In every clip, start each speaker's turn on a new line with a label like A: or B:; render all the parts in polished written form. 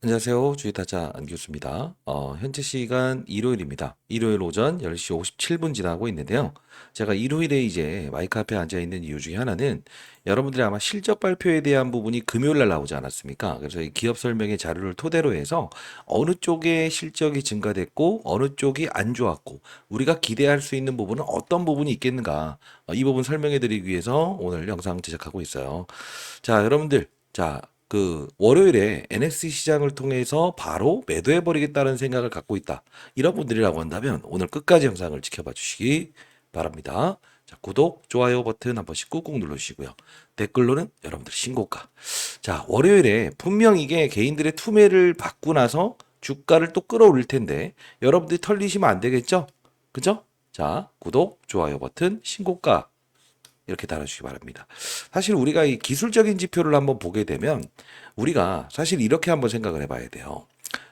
A: 안녕하세요. 주식타짜 안교수입니다. 현재 시간 일요일입니다. 일요일 오전 10시 57분 지나고 있는데요. 제가 일요일에 이제 마이크 앞에 앉아 있는 이유 중에 하나는 여러분들이 아마 실적 발표에 대한 부분이 금요일 날 나오지 않았습니까? 그래서 이 기업 설명의 자료를 토대로 해서 어느 쪽에 실적이 증가됐고 어느 쪽이 안 좋았고 우리가 기대할 수 있는 부분은 어떤 부분이 있겠는가, 이 부분 설명해 드리기 위해서 오늘 영상 제작하고 있어요. 자, 여러분들. 자, 월요일에 NS 시장을 통해서 바로 매도해 버리겠다는 생각을 갖고 있다, 이런 분들이라고 한다면 오늘 끝까지 영상을 지켜봐 주시기 바랍니다. 자, 구독, 좋아요 버튼 한 번씩 꾹꾹 눌러주시고요. 댓글로는 여러분들 신고가. 자, 월요일에 분명 이게 개인들의 투매를 받고 나서 주가를 또 끌어올릴 텐데 여러분들이 털리시면 안 되겠죠? 그죠? 자, 구독, 좋아요 버튼, 신고가 이렇게 달아주시기 바랍니다. 사실 우리가 이 기술적인 지표를 한번 보게 되면 우리가 사실 이렇게 한번 생각을 해봐야 돼요.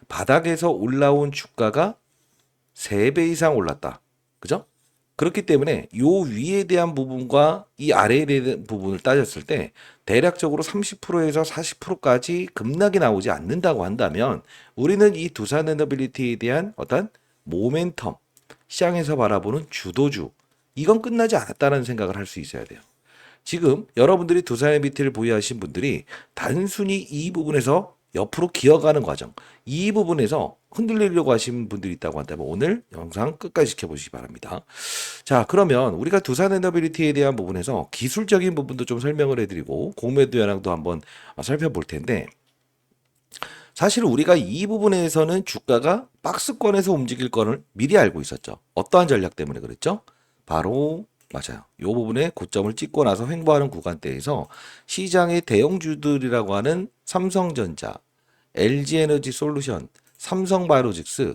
A: 바닥에서 올라온 주가가 3배 이상 올랐다. 그죠? 그렇기 때문에 요 위에 대한 부분과 이 아래에 대한 부분을 따졌을 때 대략적으로 30%에서 40%까지 급락이 나오지 않는다고 한다면 우리는 이 두산 에너빌리티에 대한 어떤 모멘텀, 시장에서 바라보는 주도주, 이건 끝나지 않았다는 생각을 할 수 있어야 돼요. 지금 여러분들이 두산의 BT를 보유하신 분들이 단순히 이 부분에서 옆으로 기어가는 과정, 이 부분에서 흔들리려고 하신 분들이 있다고 한다면 오늘 영상 끝까지 지켜보시기 바랍니다. 자, 그러면 우리가 두산 에너빌리티에 대한 부분에서 기술적인 부분도 좀 설명을 해드리고 공매도 현황도 한번 살펴볼 텐데, 사실 우리가 이 부분에서는 주가가 박스권에서 움직일 거를 미리 알고 있었죠. 어떠한 전략 때문에 그랬죠? 바로 맞아요. 이 부분에 고점을 찍고 나서 횡보하는 구간대에서 시장의 대형주들이라고 하는 삼성전자, LG에너지 솔루션, 삼성바이오로직스,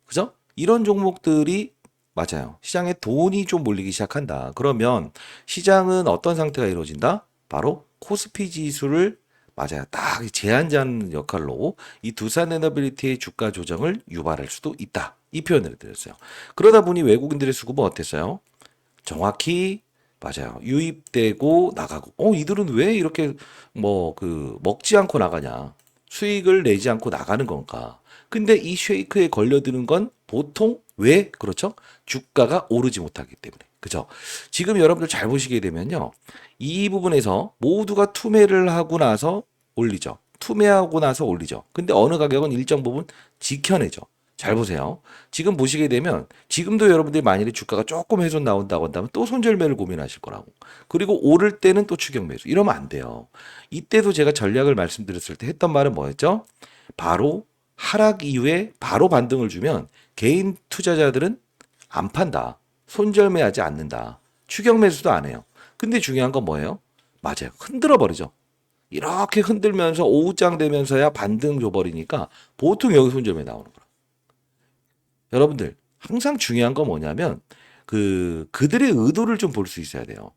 A: 그죠? 이런 종목들이 맞아요. 시장에 돈이 좀 몰리기 시작한다. 그러면 시장은 어떤 상태가 이루어진다? 바로 코스피 지수를 맞아요. 딱 제한자는 역할로 이 두산 에너빌리티의 주가 조정을 유발할 수도 있다, 이 표현을 드렸어요. 그러다 보니 외국인들의 수급은 어땠어요? 정확히 맞아요. 유입되고 나가고. 이들은 왜 이렇게 먹지 않고 나가냐? 수익을 내지 않고 나가는 건가? 근데 이 쉐이크에 걸려드는 건 보통 왜 그렇죠? 주가가 오르지 못하기 때문에. 그죠? 지금 여러분들 잘 보시게 되면요. 이 부분에서 모두가 투매를 하고 나서 올리죠. 투매하고 나서 올리죠. 근데 어느 가격은 일정 부분 지켜내죠. 잘 보세요. 지금 보시게 되면 지금도 여러분들이 만일에 주가가 조금 훼손 나온다고 한다면 또 손절매를 고민하실 거라고. 그리고 오를 때는 또 추격 매수. 이러면 안 돼요. 이때도 제가 전략을 말씀드렸을 때 했던 말은 뭐였죠? 바로 하락 이후에 바로 반등을 주면 개인 투자자들은 안 판다. 손절매하지 않는다. 추격 매수도 안 해요. 근데 중요한 건 뭐예요? 맞아요. 흔들어 버리죠. 이렇게 흔들면서 오후장 되면서야 반등 줘버리니까 보통 여기 손절매 나오는 거예요. 여러분들 항상 중요한 건 뭐냐면 그들의 의도를 좀 볼 수 있어야 돼요.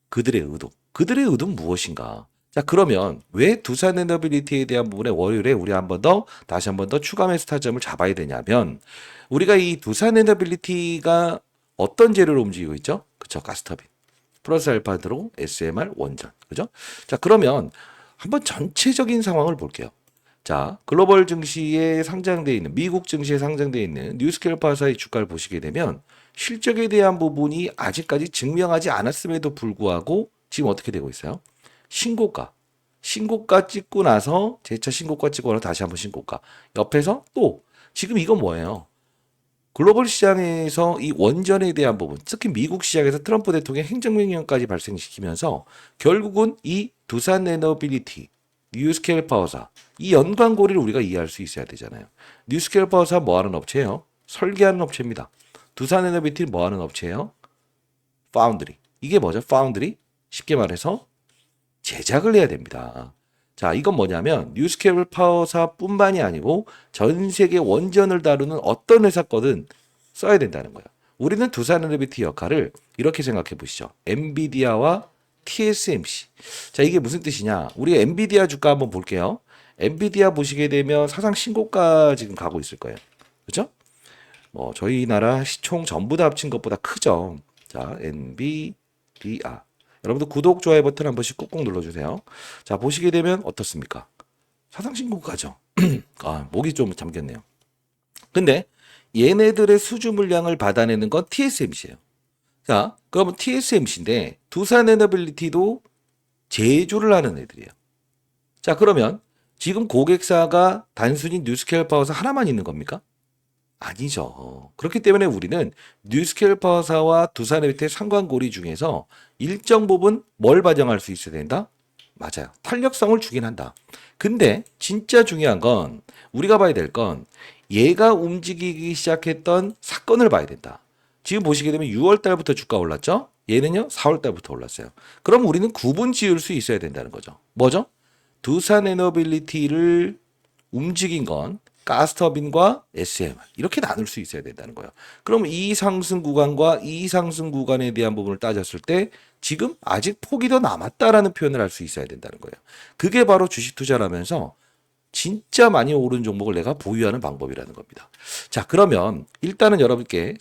A: 그들의 의도. 그들의 의도는 무엇인가? 자, 그러면 왜 두산 에너빌리티에 대한 부분에 월요일에 우리 다시 한 번 더 추가 매수 타점을 잡아야 되냐면, 우리가 이 두산 에너빌리티가 어떤 재료로 움직이고 있죠? 그쵸, 가스터빈. 플러스 알파드로 SMR 원전. 그죠? 자, 그러면 한번 전체적인 상황을 볼게요. 자, 글로벌 증시에 상장되어 있는, 미국 증시에 상장되어 있는 뉴스케일파사의 주가를 보시게 되면 실적에 대한 부분이 아직까지 증명하지 않았음에도 불구하고 지금 어떻게 되고 있어요? 신고가. 신고가 찍고 나서 재차 신고가 찍고 나서 다시 한번 신고가. 옆에서 또 지금 이건 뭐예요? 글로벌 시장에서 이 원전에 대한 부분, 특히 미국 시장에서 트럼프 대통령의 행정명령까지 발생시키면서 결국은 이 두산 에너빌리티, 뉴스케일 파워사, 이 연관고리를 우리가 이해할 수 있어야 되잖아요. 뉴스케일 파워사 뭐 하는 업체예요? 설계하는 업체입니다. 두산 에너빌리티 뭐 하는 업체예요? 파운드리. 이게 뭐죠? 파운드리? 쉽게 말해서 제작을 해야 됩니다. 자, 이건 뭐냐면 뉴스케일 파워사뿐만이 아니고 전 세계 원전을 다루는 어떤 회사 거든 써야 된다는 거예요. 우리는 두산 에너비티 역할을 이렇게 생각해 보시죠. 엔비디아와 TSMC. 자, 이게 무슨 뜻이냐? 우리 엔비디아 주가 한번 볼게요. 엔비디아 보시게 되면 사상 신고가 지금 가고 있을 거예요. 그렇죠? 저희 나라 시총 전부 다 합친 것보다 크죠. 자, 엔비디아. 여러분들 구독, 좋아요 버튼 한 번씩 꾹꾹 눌러주세요. 자, 보시게 되면 어떻습니까? 사상신고가죠. 목이 좀 잠겼네요. 근데 얘네들의 수주 물량을 받아내는 건 TSMC예요. 자, 그러면 TSMC인데 두산 에너빌리티도 제조를 하는 애들이에요. 자, 그러면 지금 고객사가 단순히 뉴스케일 파워사 하나만 있는 겁니까? 아니죠. 그렇기 때문에 우리는 뉴스케일 파워사와 두산 에너빌리티의 상관고리 중에서 일정 부분 뭘 반영할 수 있어야 된다? 맞아요. 탄력성을 주긴 한다. 근데 진짜 중요한 건 우리가 봐야 될 건 얘가 움직이기 시작했던 사건을 봐야 된다. 지금 보시게 되면 6월 달부터 주가 올랐죠? 얘는요, 4월 달부터 올랐어요. 그럼 우리는 구분 지을 수 있어야 된다는 거죠. 뭐죠? 두산 에너빌리티를 움직인 건 가스터빈과 SMR 이렇게 나눌 수 있어야 된다는 거예요. 그럼 이 상승 구간과 이 상승 구간에 대한 부분을 따졌을 때 지금 아직 폭이 더 남았다라는 표현을 할 수 있어야 된다는 거예요. 그게 바로 주식 투자를 하면서 진짜 많이 오른 종목을 내가 보유하는 방법이라는 겁니다. 자, 그러면 일단은 여러분께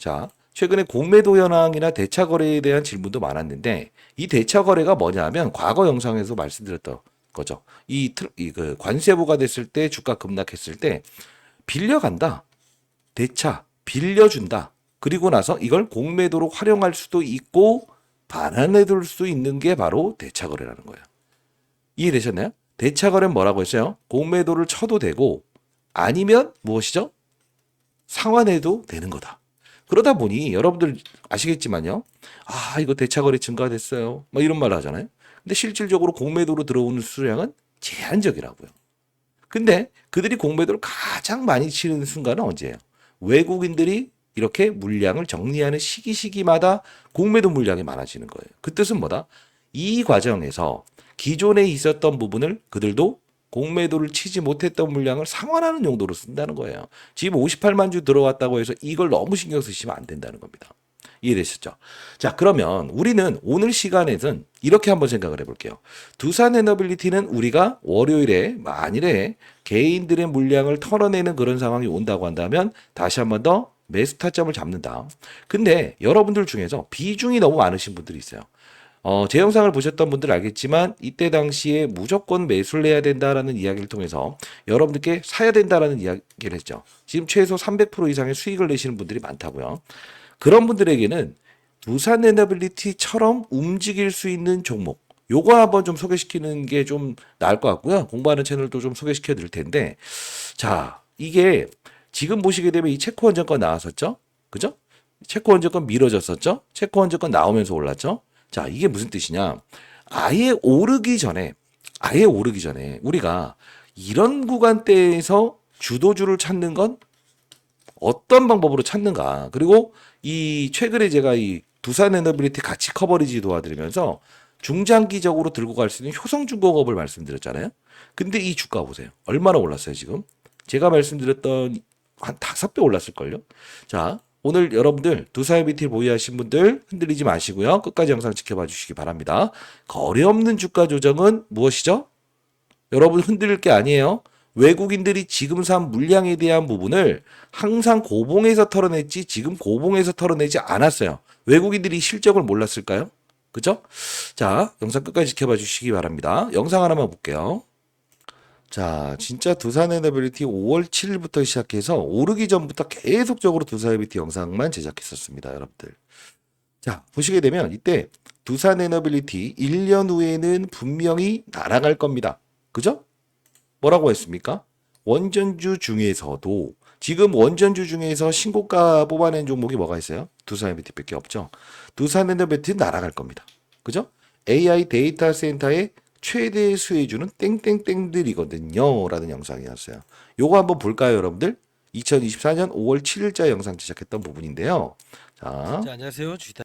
A: 최근에 공매도 현황이나 대차 거래에 대한 질문도 많았는데 이 대차 거래가 뭐냐면 과거 영상에서 말씀드렸던 거죠. 그 관세부가 됐을 때 주가 급락했을 때 빌려간다. 대차 빌려준다. 그리고 나서 이걸 공매도로 활용할 수도 있고 반환해둘 수 있는 게 바로 대차 거래라는 거예요. 이해되셨나요? 대차 거래는 뭐라고 했어요? 공매도를 쳐도 되고 아니면 무엇이죠? 상환해도 되는 거다. 그러다 보니 여러분들 아시겠지만요. 아, 이거 대차 거래 증가됐어요. 뭐 이런 말 하잖아요. 근데 실질적으로 공매도로 들어오는 수량은 제한적이라고요. 근데 그들이 공매도를 가장 많이 치르는 순간은 언제예요? 외국인들이 이렇게 물량을 정리하는 시기마다 공매도 물량이 많아지는 거예요. 그 뜻은 뭐다? 이 과정에서 기존에 있었던 부분을 그들도 공매도를 치지 못했던 물량을 상환하는 용도로 쓴다는 거예요. 지금 58만 주 들어왔다고 해서 이걸 너무 신경 쓰시면 안 된다는 겁니다. 이해되셨죠? 자, 그러면 우리는 오늘 시간에는 이렇게 한번 생각을 해볼게요. 두산 에너빌리티는 우리가 월요일에 만일에 개인들의 물량을 털어내는 그런 상황이 온다고 한다면 다시 한번 더 매수 타점을 잡는다. 근데 여러분들 중에서 비중이 너무 많으신 분들이 있어요. 제 영상을 보셨던 분들 알겠지만 이때 당시에 무조건 매수를 해야 된다라는 이야기를 통해서 여러분들께 사야 된다라는 이야기를 했죠. 지금 최소 300% 이상의 수익을 내시는 분들이 많다고요. 그런 분들에게는 두산 에너빌리티처럼 움직일 수 있는 종목 요거 한번 좀 소개시키는 게 좀 나을 것 같고요. 공부하는 채널도 좀 소개시켜 드릴 텐데 자, 이게 지금 보시게 되면 이 체코원전권 나왔었죠? 그죠? 체코원전권 미뤄졌었죠? 체코원전권 나오면서 올랐죠? 자, 이게 무슨 뜻이냐? 아예 오르기 전에 우리가 이런 구간대에서 주도주를 찾는 건 어떤 방법으로 찾는가? 그리고 이 최근에 제가 이 두산 에너빌리티 가치 커버리지 도와드리면서 중장기적으로 들고 갈 수 있는 효성중공업을 말씀드렸잖아요. 근데 이 주가 보세요. 얼마나 올랐어요, 지금? 제가 말씀드렸던 한 5배 올랐을걸요? 자, 오늘 여러분들 두산 에너빌리티 보유하신 분들 흔들리지 마시고요. 끝까지 영상 지켜봐 주시기 바랍니다. 거래 없는 주가 조정은 무엇이죠? 여러분 흔들릴 게 아니에요. 외국인들이 지금 산 물량에 대한 부분을 항상 고봉에서 털어냈지 지금 고봉에서 털어내지 않았어요. 외국인들이 실적을 몰랐을까요? 그죠? 자, 영상 끝까지 지켜봐 주시기 바랍니다. 영상 하나만 볼게요. 자, 진짜 두산 에너빌리티 5월 7일부터 시작해서 오르기 전부터 계속적으로 두산 에너빌리티 영상만 제작했었습니다, 여러분들. 자, 보시게 되면 이때 두산 에너빌리티 1년 후에는 분명히 날아갈 겁니다. 그죠? 뭐라고 했습니까? 원전주 중에서도 지금 원전주 중에서 신고가 뽑아낸 종목이 뭐가 있어요? 두산 에너빌리티밖에 없죠. 두산 에너빌리티 날아갈 겁니다. 그죠? AI 데이터 센터의 최대 수혜주는 땡땡땡들이거든요. 라는 영상이었어요. 요거 한번 볼까요, 여러분들? 2024년 5월 7일자 영상 제작했던 부분인데요. 자,
B: 안녕하세요. 주식다.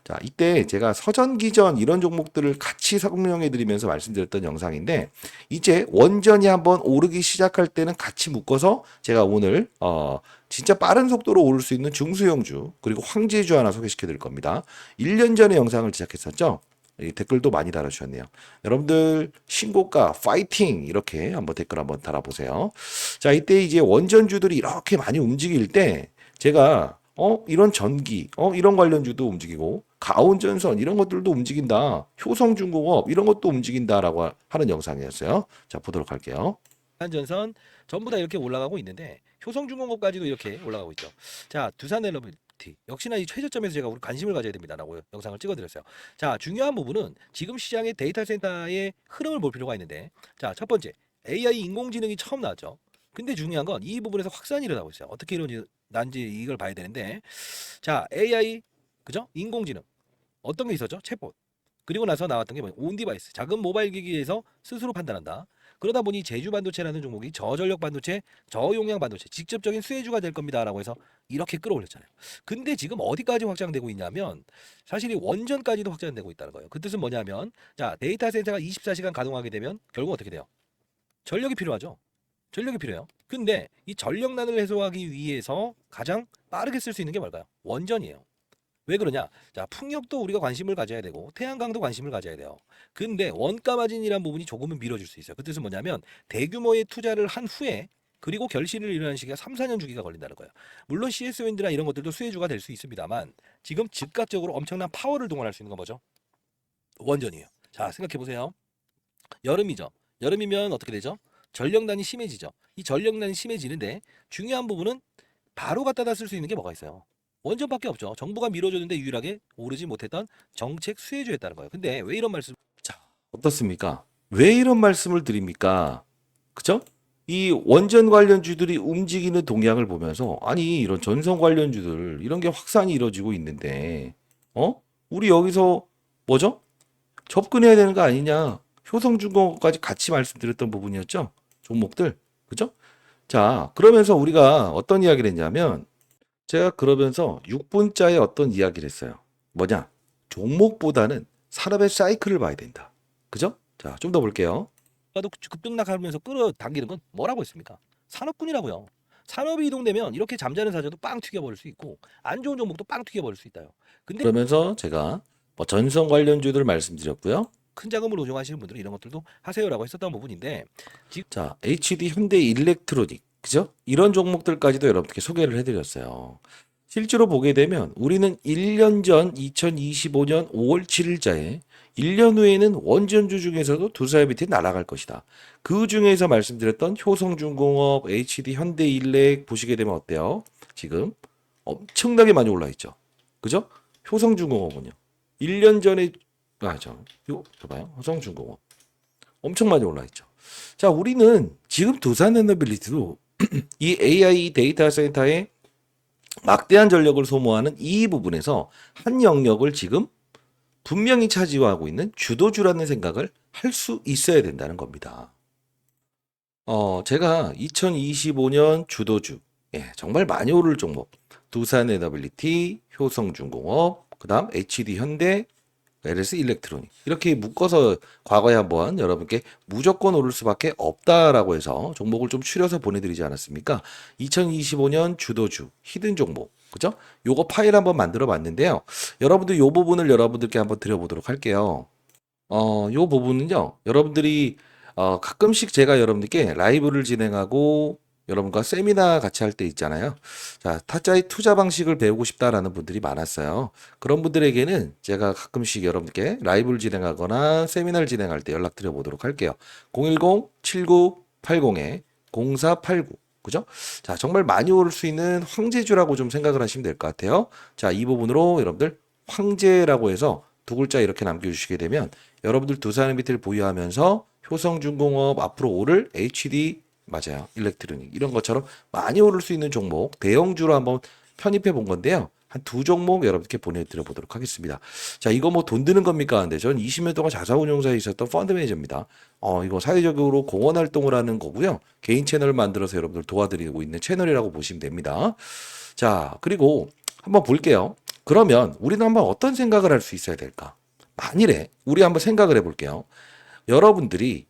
A: 자, 이때 제가 서전기전 이런 종목들을 같이 설명해 드리면서 말씀드렸던 영상인데 이제 원전이 한번 오르기 시작할 때는 같이 묶어서 제가 오늘 진짜 빠른 속도로 오를 수 있는 중수형주 그리고 황제주 하나 소개시켜 드릴 겁니다. 1년 전에 영상을 제작했었죠. 이 댓글도 많이 달아주셨네요. 여러분들 신고가 파이팅 이렇게 한번 댓글 한번 달아보세요. 자, 이때 이제 원전주들이 이렇게 많이 움직일 때 제가 이런 전기, 이런 관련주도 움직이고, 가온전선, 이런 것들도 움직인다. 효성중공업, 이런 것도 움직인다라고 하는 영상이었어요. 자, 보도록 할게요.
B: 한전선 전부 다 이렇게 올라가고 있는데 효성중공업까지도 이렇게 올라가고 있죠. 자, 두산엘러비티 역시나 이 최저점에서 제가 우리 관심을 가져야 됩니다라고 영상을 찍어드렸어요. 자, 중요한 부분은 지금 시장의 데이터 센터의 흐름을 볼 필요가 있는데, 자, 첫 번째 AI 인공지능이 처음 나왔죠. 근데 중요한 건 이 부분에서 확산이 일어나고 있어요. 어떻게 난지 이걸 봐야 되는데, 자, AI 그죠? 인공지능 어떤 게 있었죠? 챗봇. 그리고 나서 나왔던 게 뭐냐? 온 디바이스. 작은 모바일 기기에서 스스로 판단한다. 그러다 보니 제주 반도체라는 종목이 저전력 반도체, 저용량 반도체, 직접적인 수혜주가 될 겁니다라고 해서 이렇게 끌어올렸잖아요. 근데 지금 어디까지 확장되고 있냐면 사실 이 원전까지도 확장되고 있다는 거예요. 그 뜻은 뭐냐면 자, 데이터 센터가 24시간 가동하게 되면 결국 어떻게 돼요? 전력이 필요하죠. 전력이 필요해요. 근데 이 전력난을 해소하기 위해서 가장 빠르게 쓸 수 있는 게 뭘까요? 원전이에요. 왜 그러냐? 자, 풍력도 우리가 관심을 가져야 되고 태양광도 관심을 가져야 돼요. 근데 원가 마진이란 부분이 조금은 미뤄질 수 있어요. 그 뜻은 뭐냐면 대규모의 투자를 한 후에 그리고 결실을 이루는 시기가 3, 4년 주기가 걸린다는 거예요. 물론 CS 윈드나 이런 것들도 수혜주가 될 수 있습니다만 지금 즉각적으로 엄청난 파워를 동원할 수 있는 건 뭐죠? 원전이에요. 자, 생각해 보세요. 여름이죠. 여름이면 어떻게 되죠? 전력난이 심해지죠. 이 전력난이 심해지는데 중요한 부분은 바로 갖다다 쓸 수 있는 게 뭐가 있어요? 원전밖에 없죠. 정부가 밀어줬는데 유일하게 오르지 못했던 정책 수혜주였다는 거예요. 근데 왜 이런 말씀?
A: 자, 어떻습니까? 왜 이런 말씀을 드립니까? 그죠? 이 원전 관련주들이 움직이는 동향을 보면서 아니 이런 전선 관련주들 이런 게 확산이 이루어지고 있는데 우리 여기서 뭐죠? 접근해야 되는 거 아니냐? 효성중공업까지 같이 말씀드렸던 부분이었죠? 종목들. 그죠? 자, 그러면서 우리가 어떤 이야기를 했냐면 제가 그러면서 6분자의 어떤 이야기를 했어요. 뭐냐? 종목보다는 산업의 사이클을 봐야 된다. 그죠? 자, 좀 더 볼게요.
B: 가도 급등락하면서 끌어당기는 건 뭐라고 했습니까? 산업군이라고요. 산업이 이동되면 이렇게 잠자는 사자도 빵 튀겨버릴 수 있고 안 좋은 종목도 빵 튀겨버릴 수 있다요. 근데
A: 그러면서 제가 뭐 전선 관련주들 말씀드렸고요.
B: 큰 자금을 운용하시는 분들은 이런 것들도 하세요라고 했었던 부분인데 지금
A: 자, HD 현대 일렉트로닉. 그죠? 이런 종목들까지도 여러분께 소개를 해드렸어요. 실제로 보게 되면 우리는 1년 전 2025년 5월 7일자에 1년 후에는 원전주 중에서도 두 살 밑에 날아갈 것이다. 그 중에서 말씀드렸던 효성중공업, HD 현대일렉 보시게 되면 어때요? 지금 엄청나게 많이 올라 있죠. 그죠? 효성중공업은요. 1년 전에 봐요. 효성중공업 엄청 많이 올라 있죠. 자, 우리는 지금 두산에너빌리티도 이 AI 데이터 센터의 막대한 전력을 소모하는 이 부분에서 한 영역을 지금 분명히 차지하고 있는 주도주라는 생각을 할 수 있어야 된다는 겁니다. 제가 2025년 주도주, 정말 많이 오를 종목, 두산에너빌리티, 효성중공업, 그 다음 HD현대, LS 일렉트로닉 이렇게 묶어서 과거에 한번 여러분께 무조건 오를 수밖에 없다라고 해서 종목을 좀 추려서 보내드리지 않았습니까? 2025년 주도주 히든 종목 그죠? 요거 파일 한번 만들어 봤는데요. 여러분들 요 부분을 여러분들께 한번 드려보도록 할게요. 요 부분은요. 여러분들이 가끔씩 제가 여러분들께 라이브를 진행하고 여러분과 세미나 같이 할 때 있잖아요. 자, 타짜의 투자 방식을 배우고 싶다라는 분들이 많았어요. 그런 분들에게는 제가 가끔씩 여러분께 라이브를 진행하거나 세미나를 진행할 때 연락드려 보도록 할게요. 010-7980-0489. 그죠? 자, 정말 많이 오를 수 있는 황제주라고 좀 생각을 하시면 될 것 같아요. 자, 이 부분으로 여러분들 황제라고 해서 두 글자 이렇게 남겨주시게 되면 여러분들 두산에너빌리티를 보유하면서 효성중공업 앞으로 오를 HD 맞아요. 일렉트로닉 이런 것처럼 많이 오를 수 있는 종목 대형주로 한번 편입해 본 건데요. 한 두 종목 여러분께 보내드려 보도록 하겠습니다. 자, 이거 뭐 돈 드는 겁니까? 근데 전 20년 동안 자산운용사에 있었던 펀드 매니저입니다. 이거 사회적으로 공헌 활동을 하는 거고요. 개인 채널을 만들어서 여러분들 도와드리고 있는 채널이라고 보시면 됩니다. 자, 그리고 한번 볼게요. 그러면 우리는 한번 어떤 생각을 할 수 있어야 될까? 만일에 우리 한번 생각을 해볼게요. 여러분들이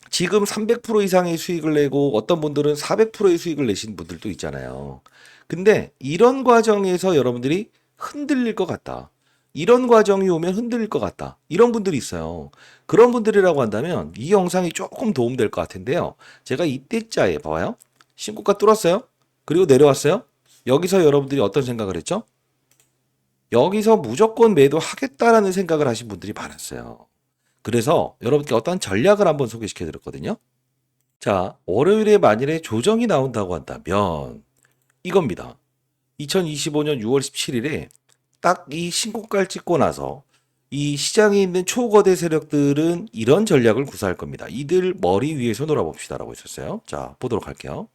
A: 지금 300% 이상의 수익을 내고 어떤 분들은 400%의 수익을 내신 분들도 있잖아요. 근데 이런 과정에서 여러분들이 흔들릴 것 같다. 이런 과정이 오면 흔들릴 것 같다. 이런 분들이 있어요. 그런 분들이라고 한다면 이 영상이 조금 도움될 것 같은데요. 제가 이때자에 봐봐요. 신고가 뚫었어요. 그리고 내려왔어요. 여기서 여러분들이 어떤 생각을 했죠? 여기서 무조건 매도하겠다라는 생각을 하신 분들이 많았어요. 그래서 여러분께 어떤 전략을 한번 소개시켜 드렸거든요. 자, 월요일에 만일에 조정이 나온다고 한다면 이겁니다. 2025년 6월 17일에 딱 이 신고가를 찍고 나서 이 시장에 있는 초거대 세력들은 이런 전략을 구사할 겁니다. 이들 머리 위에서 놀아봅시다라고 있었어요. 자, 보도록 할게요.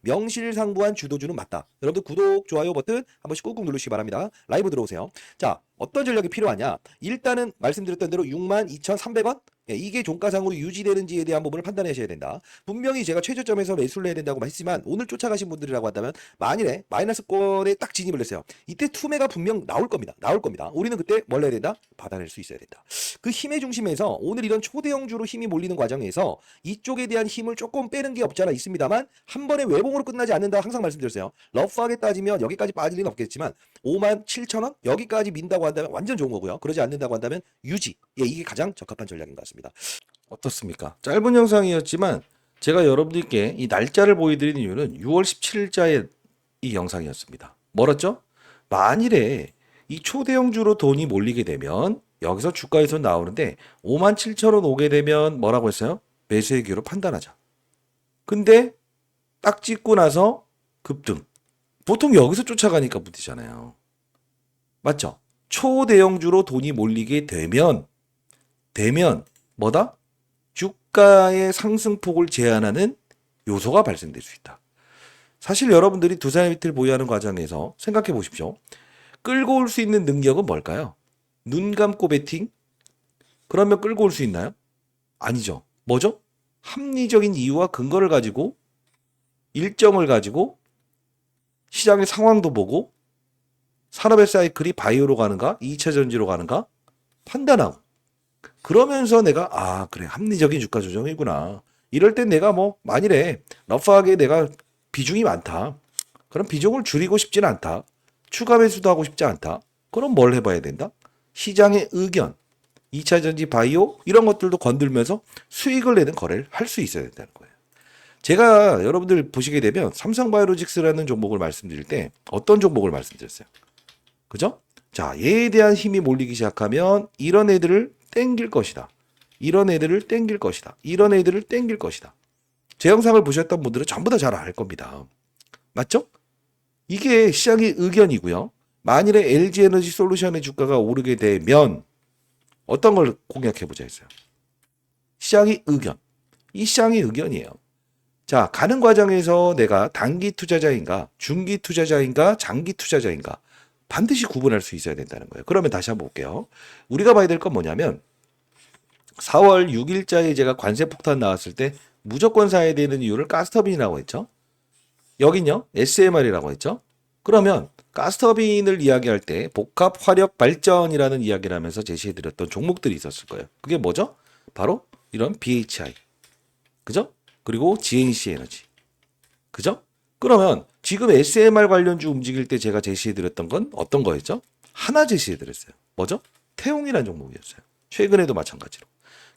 B: 명실상부한 주도주는 맞다. 여러분들 구독, 좋아요 버튼 한 번씩 꾹꾹 누르시기 바랍니다. 라이브 들어오세요. 자, 어떤 전략이 필요하냐? 일단은 말씀드렸던 대로 62,300원? 예, 이게 종가상으로 유지되는지에 대한 부분을 판단하셔야 된다. 분명히 제가 최저점에서 매수를 해야 된다고 했지만 오늘 쫓아가신 분들이라고 한다면 만일에 마이너스권에 딱 진입을 했어요. 이때 투매가 분명 나올 겁니다. 나올 겁니다. 우리는 그때 뭘 해야 된다? 받아낼 수 있어야 된다. 그 힘의 중심에서 오늘 이런 초대형주로 힘이 몰리는 과정에서 이쪽에 대한 힘을 조금 빼는 게 없지 않아 있습니다만 한 번에 외봉으로 끝나지 않는다 항상 말씀드렸어요. 러프하게 따지면 여기까지 빠질 리는 없겠지만 57,000원 여기까지 민다고 한다면 완전 좋은 거고요. 그러지 않는다고 한다면 유지. 예, 이게 가장 적합한 전략인 것 같습니다.
A: 어떻습니까? 짧은 영상이었지만 제가 여러분들께 이 날짜를 보여드리는 이유는 6월 17일자의 이 영상이었습니다. 멀었죠? 만일에 이 초대형주로 돈이 몰리게 되면 여기서 주가에서 나오는데 57,000원 오게 되면 뭐라고 했어요? 매수의 기회로 판단하자. 근데 딱 찍고 나서 급등. 보통 여기서 쫓아가니까 문제잖아요. 맞죠? 초대형주로 돈이 몰리게 되면 뭐다? 주가의 상승폭을 제한하는 요소가 발생될 수 있다. 사실 여러분들이 두산 이틀 보유하는 과정에서 생각해 보십시오. 끌고 올 수 있는 능력은 뭘까요? 눈 감고 베팅? 그러면 끌고 올 수 있나요? 아니죠. 뭐죠? 합리적인 이유와 근거를 가지고 일정을 가지고 시장의 상황도 보고 산업의 사이클이 바이오로 가는가 2차 전지로 가는가 판단하고 그러면서 내가 그래 합리적인 주가 조정이구나. 이럴 땐 내가 뭐 만일에 러프하게 내가 비중이 많다. 그럼 비중을 줄이고 싶지는 않다. 추가 매수도 하고 싶지 않다. 그럼 뭘 해봐야 된다? 시장의 의견, 2차 전지 바이오 이런 것들도 건들면서 수익을 내는 거래를 할 수 있어야 된다는 거예요. 제가 여러분들 보시게 되면 삼성바이오로직스라는 종목을 말씀드릴 때 어떤 종목을 말씀드렸어요? 그죠? 자, 얘에 대한 힘이 몰리기 시작하면 이런 애들을 땡길 것이다. 이런 애들을 땡길 것이다. 이런 애들을 땡길 것이다. 제 영상을 보셨던 분들은 전부 다 잘 알 겁니다. 맞죠? 이게 시장의 의견이고요. 만일에 LG에너지 솔루션의 주가가 오르게 되면 어떤 걸 공략해보자 했어요. 시장의 의견. 이 시장의 의견이에요. 자, 가는 과정에서 내가 단기 투자자인가, 중기 투자자인가, 장기 투자자인가 반드시 구분할 수 있어야 된다는 거예요. 그러면 다시 한번 볼게요. 우리가 봐야 될 건 뭐냐면 4월 6일자에 제가 관세 폭탄 나왔을 때 무조건 사야 되는 이유를 가스터빈이라고 했죠. 여긴요. SMR이라고 했죠. 그러면 가스터빈을 이야기할 때 복합 화력 발전이라는 이야기를 하면서 제시해드렸던 종목들이 있었을 거예요. 그게 뭐죠? 바로 이런 BHI. 그죠? 그리고 GNC 에너지. 그죠? 그러면 지금 SMR 관련주 움직일 때 제가 제시해드렸던 건 어떤 거였죠? 하나 제시해드렸어요. 뭐죠? 태용이라는 종목이었어요. 최근에도 마찬가지로.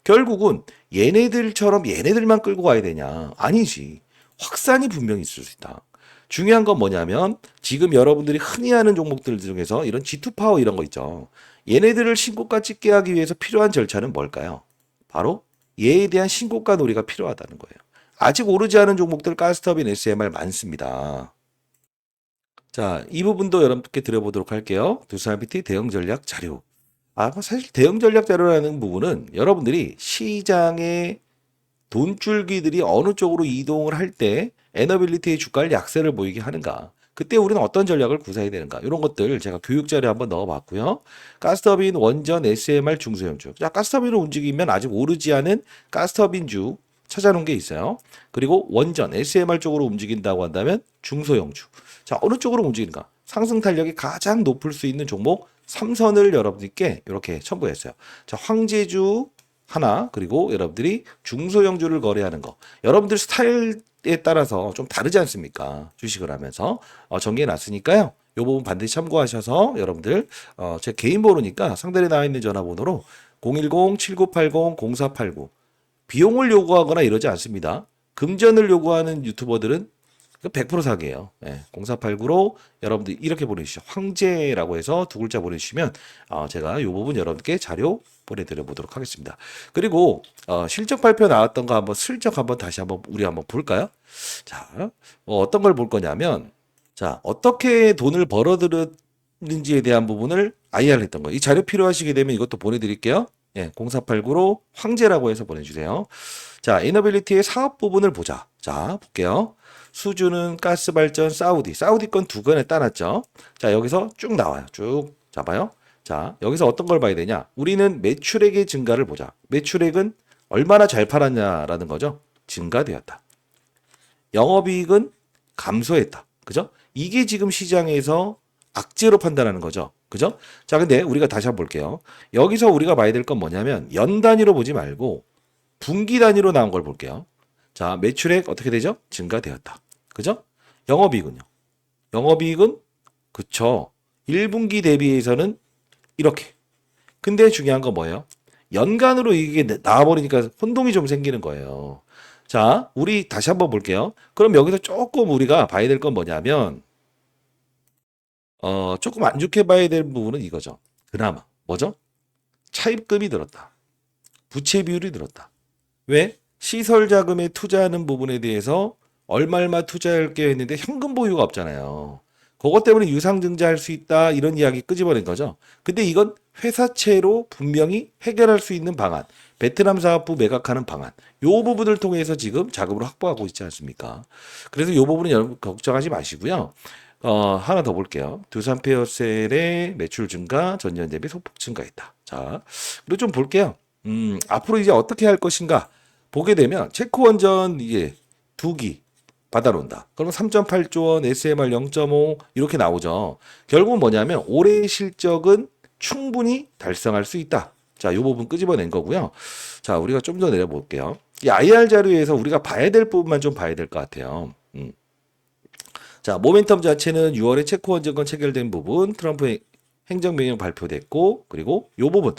A: 결국은 얘네들처럼 얘네들만 끌고 가야 되냐? 아니지. 확산이 분명히 있을 수 있다. 중요한 건 뭐냐면 지금 여러분들이 흔히 하는 종목들 중에서 이런 G2파워 이런 거 있죠. 얘네들을 신고가 찍게 하기 위해서 필요한 절차는 뭘까요? 바로 얘에 대한 신고가 놀이가 필요하다는 거예요. 아직 오르지 않은 종목들 가스터빈 SMR 많습니다. 자, 이 부분도 여러분께 드려보도록 할게요. 두산 PT 대응 전략 자료. 사실 대응 전략 자료라는 부분은 여러분들이 시장의 돈줄기들이 어느 쪽으로 이동을 할 때 에너빌리티의 주가를 약세를 보이게 하는가. 그때 우리는 어떤 전략을 구사해야 되는가. 이런 것들 제가 교육 자료 한번 넣어봤고요. 가스터빈 원전 SMR 중소형주. 자, 가스터빈을 움직이면 아직 오르지 않은 가스터빈주 찾아놓은 게 있어요. 그리고 원전 SMR 쪽으로 움직인다고 한다면 중소형주. 자, 어느 쪽으로 움직이는가. 상승 탄력이 가장 높을 수 있는 종목 3선을 여러분들께 이렇게 첨부했어요. 자, 황제주 하나, 그리고 여러분들이 중소형주를 거래하는 거. 여러분들 스타일에 따라서 좀 다르지 않습니까? 주식을 하면서 정리해 놨으니까요. 이 부분 반드시 참고하셔서 여러분들 제 개인 번호니까 상단에 나와 있는 전화번호로 010-7980-0489 비용을 요구하거나 이러지 않습니다. 금전을 요구하는 유튜버들은 100% 사기예요. 예, 0489로 여러분들 이렇게 보내주시죠. 황제라고 해서 두 글자 보내주시면 제가 이 부분 여러분께 자료 보내드려 보도록 하겠습니다. 그리고 실적 발표 나왔던 거 한번 슬쩍 한번 다시 한번 우리 한번 볼까요? 자, 어떤 걸 볼 거냐면 자, 어떻게 돈을 벌어들였는지에 대한 부분을 IR 했던 거예요. 이 자료 필요하시게 되면 이것도 보내드릴게요. 예, 0489로 황제라고 해서 보내주세요. 자, 에너빌리티의 사업 부분을 보자. 자, 볼게요. 수주는 가스발전 사우디. 사우디 건 두 건에 따놨죠. 자, 여기서 쭉 나와요. 쭉 잡아요. 자, 여기서 어떤 걸 봐야 되냐? 우리는 매출액의 증가를 보자. 매출액은 얼마나 잘 팔았냐라는 거죠. 증가되었다. 영업이익은 감소했다. 그죠? 이게 지금 시장에서 악재로 판단하는 거죠. 그죠? 자, 근데 우리가 다시 한번 볼게요. 여기서 우리가 봐야 될 건 뭐냐면 연 단위로 보지 말고 분기 단위로 나온 걸 볼게요. 자, 매출액 어떻게 되죠? 증가되었다. 그죠? 영업이익은요? 영업이익은 그쵸. 1분기 대비해서는 이렇게. 근데 중요한 건 뭐예요? 연간으로 이게 나와버리니까 혼동이 좀 생기는 거예요. 자, 우리 다시 한번 볼게요. 그럼 여기서 조금 우리가 봐야 될 건 뭐냐면, 조금 안 좋게 봐야 될 부분은 이거죠. 그나마. 뭐죠? 차입금이 들었다. 부채 비율이 들었다. 왜? 시설 자금에 투자하는 부분에 대해서 얼마 투자할게 했는데 현금 보유가 없잖아요. 그것 때문에 유상증자할 수 있다 이런 이야기 끄집어낸 거죠. 근데 이건 회사채로 분명히 해결할 수 있는 방안, 베트남 사업부 매각하는 방안, 요 부분을 통해서 지금 자금을 확보하고 있지 않습니까? 그래서 요 부분은 여러분 걱정하지 마시고요. 하나 더 볼게요. 두산 페어셀의 매출 증가, 전년 대비 소폭 증가했다. 자, 그리고 좀 볼게요. 앞으로 이제 어떻게 할 것인가 보게 되면 체코 원전 이게 2기 받아놓는다. 그러면 3.8조 원, SMR 0.5 이렇게 나오죠. 결국은 뭐냐면 올해의 실적은 충분히 달성할 수 있다. 자, 이 부분 끄집어낸 거고요. 자, 우리가 좀 더 내려볼게요. 이 IR 자료에서 우리가 봐야 될 부분만 좀 봐야 될 것 같아요. 자, 모멘텀 자체는 6월에 체코 원전건 체결된 부분, 트럼프의 행정명령 발표됐고, 그리고 이 부분,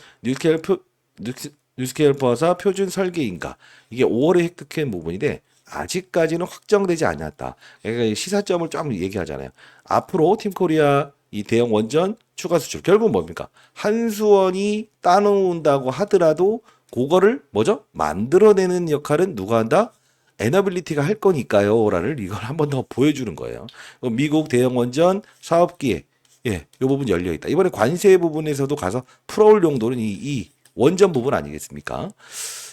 A: 뉴스케일 버사 표준 설계인가. 이게 5월에 획득한 부분인데, 아직까지는 확정되지 않았다. 그러니까 이 시사점을 좀 얘기하잖아요. 앞으로 팀코리아 이 대형 원전 추가 수출. 결국은 뭡니까? 한수원이 따놓는다고 하더라도, 그거를 뭐죠? 만들어내는 역할은 누가 한다? 에너빌리티가 할 거니까요. 라를 이걸 한 번 더 보여주는 거예요. 미국 대형 원전 사업기에 이 부분 열려 있다. 이번에 관세 부분에서도 가서 풀어올 용도는 이 원전 부분 아니겠습니까?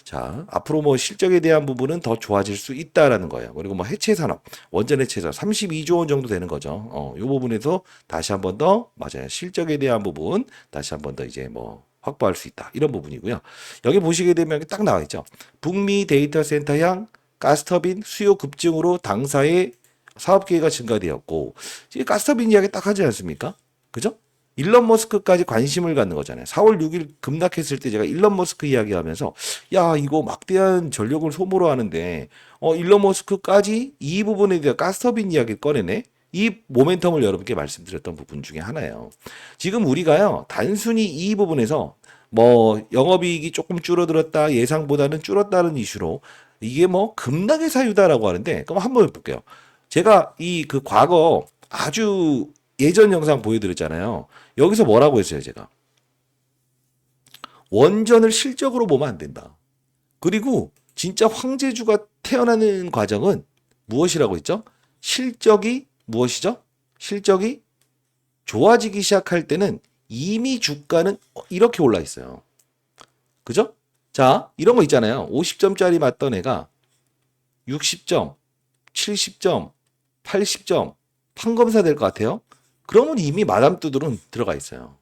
A: 자, 앞으로 뭐 실적에 대한 부분은 더 좋아질 수 있다라는 거예요. 그리고 뭐 해체 산업, 원전 해체 산업 32조 원 정도 되는 거죠. 이 부분에서 다시 한 번 더 맞아요. 실적에 대한 부분 다시 한 번 더 이제 뭐 확보할 수 있다. 이런 부분이고요. 여기 보시게 되면 딱 나와 있죠. 북미 데이터 센터향 가스터빈 수요 급증으로 당사의 사업 기회가 증가되었고, 이제 가스터빈 이야기 딱 하지 않습니까? 그죠? 일론 머스크까지 관심을 갖는 거잖아요. 4월 6일 급락했을 때 제가 일론 머스크 이야기하면서 야, 이거 막대한 전력을 소모로 하는데 일론 머스크까지 이 부분에 대한 가스터빈 이야기를 꺼내네. 이 모멘텀을 여러분께 말씀드렸던 부분 중에 하나예요. 지금 우리가요, 단순히 이 부분에서 뭐 영업이익이 조금 줄어들었다, 예상보다는 줄었다는 이슈로 이게 뭐 급락의 사유다라고 하는데, 그럼 한번 볼게요. 제가 이 그 과거 아주 예전 영상 보여드렸잖아요. 여기서 뭐라고 했어요, 제가? 원전을 실적으로 보면 안 된다. 그리고 진짜 황제주가 태어나는 과정은 무엇이라고 했죠? 실적이 무엇이죠? 실적이 좋아지기 시작할 때는 이미 주가는 이렇게 올라 있어요. 그죠? 자, 이런 거 있잖아요. 50점짜리 맞던 애가 60점, 70점, 80점 판검사 될 것 같아요. 그러면 이미 마담뚜들은 들어가 있어요.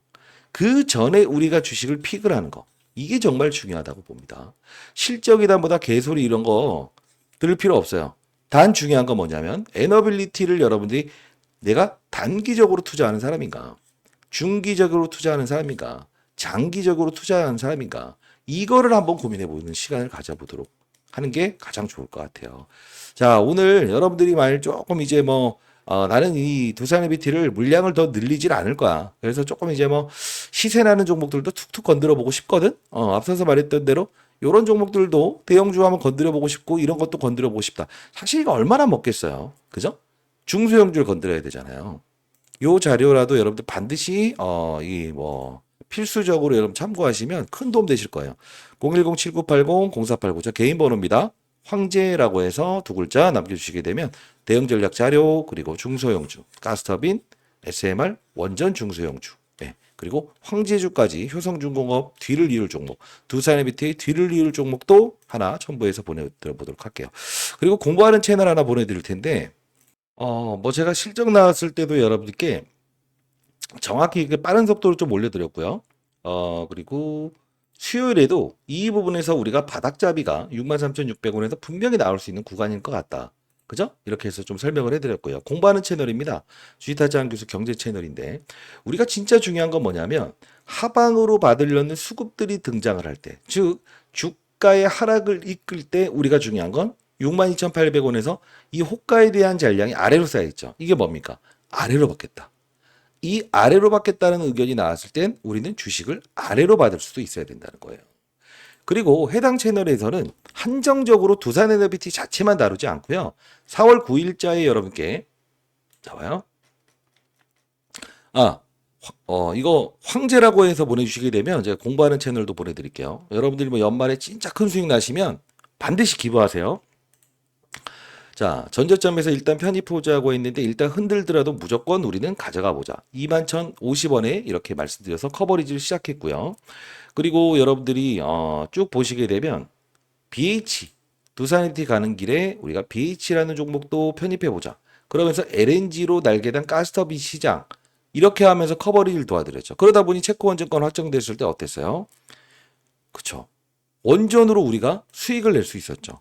A: 그 전에 우리가 주식을 픽을 하는 거. 이게 정말 중요하다고 봅니다. 실적이다 보다 개소리 이런 거 들을 필요 없어요. 단 중요한 건 뭐냐면 에너빌리티를 여러분들이 내가 단기적으로 투자하는 사람인가, 중기적으로 투자하는 사람인가, 장기적으로 투자하는 사람인가, 이거를 한번 고민해 보는 시간을 가져보도록 하는 게 가장 좋을 것 같아요. 자, 오늘 여러분들이 만약 조금 이제 뭐 나는 이 두산에비티를 물량을 더 늘리질 않을 거야. 그래서 조금 이제 뭐 시세 나는 종목들도 툭툭 건드려 보고 싶거든. 앞서서 말했던 대로 요런 종목들도 대형주 한번 건드려 보고 싶고 이런 것도 건드려 보고 싶다. 사실 이거 얼마나 먹겠어요. 그죠? 중소형주를 건드려야 되잖아요. 요 자료라도 여러분들 반드시 이 뭐 필수적으로 여러분 참고하시면 큰 도움 되실 거예요. 010-7980-0489 저 개인 번호입니다. 황제라고 해서 두 글자 남겨주시게 되면 대응 전략 자료 그리고 중소형주 가스터빈 SMR 원전 중소형주 그리고 황제주까지 효성중공업 뒤를 이을 종목 두산에비트의 뒤를 이을 종목도 하나 첨부해서 보내드려보도록 할게요. 그리고 공부하는 채널 하나 보내드릴 텐데 뭐 제가 실적 나왔을 때도 여러분들께 정확히 그 빠른 속도로 좀 올려드렸고요. 그리고 수요일에도 이 부분에서 우리가 바닥잡이가 63,600원에서 분명히 나올 수 있는 구간인 것 같다. 그죠? 이렇게 해서 좀 설명을 해드렸고요. 공부하는 채널입니다. 주식타장 교수 경제 채널인데 우리가 진짜 중요한 건 뭐냐면 하방으로 받으려는 수급들이 등장을 할 때, 즉 주가의 하락을 이끌 때 우리가 중요한 건 62,800원에서 이 호가에 대한 잔량이 아래로 쌓여있죠. 이게 뭡니까? 아래로 받겠다. 이 아래로 받겠다는 의견이 나왔을 땐 우리는 주식을 아래로 받을 수도 있어야 된다는 거예요. 그리고 해당 채널에서는 한정적으로 두산에너비티 자체만 다루지 않고요. 4월 9일자에 여러분께 나와요. 이거 황제라고 해서 보내주시게 되면 제가 공부하는 채널도 보내드릴게요. 여러분들이 뭐 연말에 진짜 큰 수익 나시면 반드시 기부하세요. 자, 전저점에서 일단 편입 보자고 했는데 일단 흔들더라도 무조건 우리는 가져가 보자. 21,050원에 이렇게 말씀드려서 커버리지를 시작했고요. 그리고 여러분들이 쭉 보시게 되면 BH 두산에너비티 가는 길에 우리가 BH라는 종목도 편입해 보자. 그러면서 LNG로 날개단 가스터빈 시장 이렇게 하면서 커버리지를 도와드렸죠. 그러다 보니 채권원증권 확정됐을 때 어땠어요? 그쵸. 원전으로 우리가 수익을 낼 수 있었죠.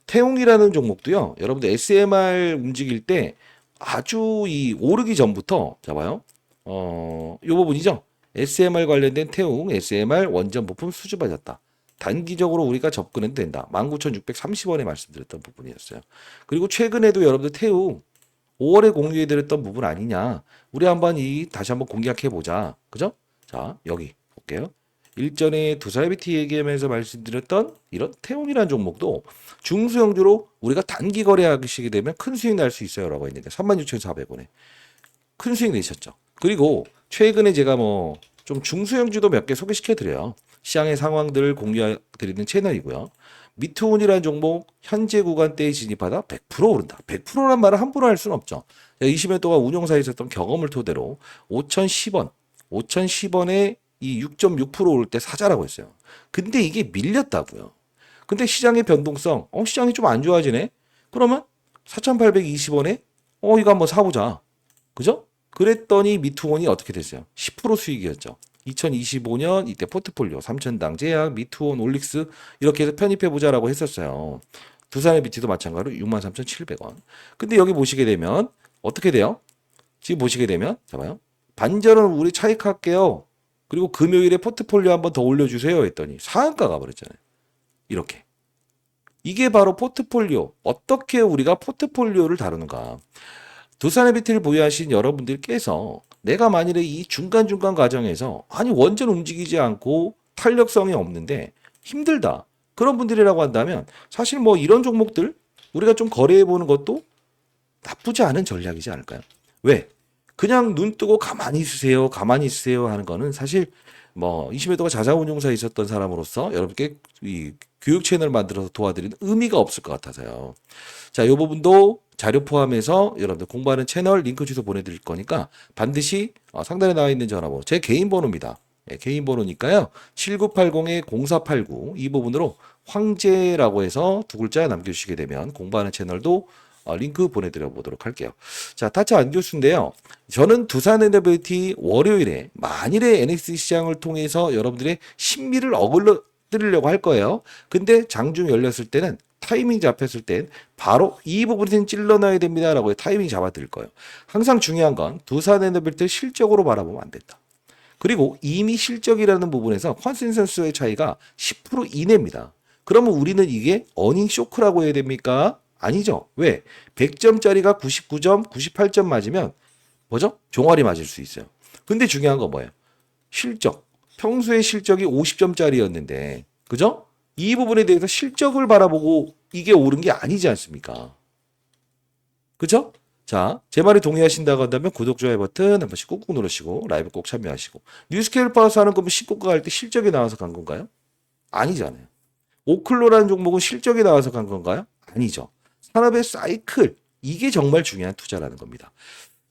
A: 태웅이라는 종목도요. 여러분들 SMR 움직일 때 아주 이 오르기 전부터 잡아요. 요 부분이죠. SMR 관련된 태웅, SMR 원전 부품 수주받았다. 단기적으로 우리가 접근해도 된다. 19,630원에 말씀드렸던 부분이었어요. 그리고 최근에도 여러분들 태웅 5월에 공유해드렸던 부분 아니냐. 우리 한번 다시 한번 공략해보자. 그죠? 자, 여기 볼게요. 일전에 두산에비티 얘기하면서 말씀드렸던 이런 태웅이라는 종목도 중소형주로 우리가 단기 거래하시게 되면 큰 수익 날 수 있어요 라고 했는데 36,400원에 큰 수익 내셨죠. 그리고 최근에 제가 뭐 좀 중소형주도 몇 개 소개시켜 드려요. 시장의 상황들을 공유해 드리는 채널이고요. 미투온이라는 종목 현재 구간대에 진입하다 100% 오른다. 100%란 말을 함부로 할 수는 없죠. 20년 동안 운용사에 있었던 경험을 토대로 5,010원에 이 6.6% 오를 때 사자라고 했어요. 근데 이게 밀렸다고요. 근데 시장의 변동성, 시장이 좀 안 좋아지네? 그러면 4,820원에 이거 한번 사보자. 그죠? 그랬더니 미투온이 어떻게 됐어요? 10% 수익이었죠. 2025년 이때 포트폴리오 삼천당 제약, 미투온, 올릭스 이렇게 해서 편입해보자라고 했었어요. 두산에비티도 마찬가지로 63,700원. 근데 여기 보시게 되면 어떻게 돼요? 지금 보시게 되면 잡아요. 반전은 우리 차익할게요. 그리고 금요일에 포트폴리오 한번 더 올려주세요 했더니 상한가 가버렸잖아요. 이렇게. 이게 바로 포트폴리오. 어떻게 우리가 포트폴리오를 다루는가. 두산에비티를 보유하신 여러분들께서 내가 만일에 이 중간중간 과정에서 원전 움직이지 않고 탄력성이 없는데 힘들다. 그런 분들이라고 한다면 사실 뭐 이런 종목들 우리가 좀 거래해보는 것도 나쁘지 않은 전략이지 않을까요? 왜? 그냥 눈 뜨고 가만히 있으세요 하는 거는 사실 뭐 20여 도가 자사운용사에 있었던 사람으로서 여러분께 이 교육 채널 만들어서 도와드리는 의미가 없을 것 같아서요. 자, 이 부분도 자료 포함해서 여러분들 공부하는 채널 링크 주소 보내드릴 거니까 반드시 상단에 나와 있는 전화번호 제 개인 번호입니다. 개인 번호니까요. 7980-0489 이 부분으로 황제라고 해서 두 글자 남겨주시게 되면 공부하는 채널도 링크 보내드려 보도록 할게요. 자, 타짜 안교수인데요. 저는 두산에너비티 월요일에 만일에 NX 시장을 통해서 여러분들의 심리를 어글러드리려고 할 거예요. 근데 장중 열렸을 때는 타이밍 잡혔을 땐 바로 이 부분에는 찔러 넣어야 됩니다라고 타이밍 잡아드릴 거예요. 항상 중요한 건 두산에너비티를 실적으로 바라보면 안 된다. 그리고 이미 실적이라는 부분에서 컨센서스의 차이가 10% 이내입니다. 그러면 우리는 이게 어닝 쇼크라고 해야 됩니까? 아니죠. 왜? 100점짜리가 99점, 98점 맞으면 뭐죠? 종아리 맞을 수 있어요. 근데 중요한 건 뭐예요? 실적. 평소에 실적이 50점짜리였는데 그죠? 이 부분에 대해서 실적을 바라보고 이게 옳은 게 아니지 않습니까? 그죠? 자, 제 말에 동의하신다고 한다면 구독, 좋아요 버튼 한 번씩 꾹꾹 누르시고 라이브 꼭 참여하시고 뉴스케일 플러스 하는 거면 신고가 갈 때 실적이 나와서 간 건가요? 아니잖아요. 오클로라는 종목은 실적이 나와서 간 건가요? 아니죠. 산업의 사이클 이게 정말 중요한 투자라는 겁니다.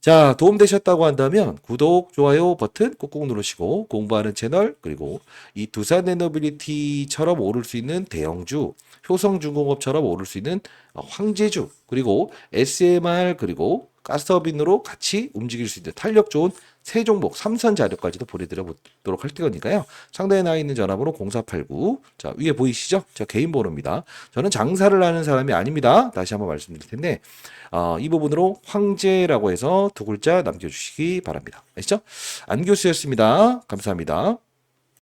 A: 자, 도움되셨다고 한다면 구독, 좋아요 버튼 꾹꾹 누르시고 공부하는 채널 그리고 이 두산 에너빌리티처럼 오를 수 있는 대형주, 효성중공업처럼 오를 수 있는 황제주 그리고 SMR 그리고 가스터빈으로 같이 움직일 수 있는 탄력 좋은 세 종목 삼선 자료까지도 보내드려 보도록 할 테니까요. 상단에 나와 있는 전화번호 0489 자, 위에 보이시죠? 저 개인 번호입니다. 저는 장사를 하는 사람이 아닙니다. 다시 한번 말씀드릴 텐데 이 부분으로 황제라고 해서 두 글자 남겨주시기 바랍니다. 아시죠? 안 교수였습니다. 감사합니다.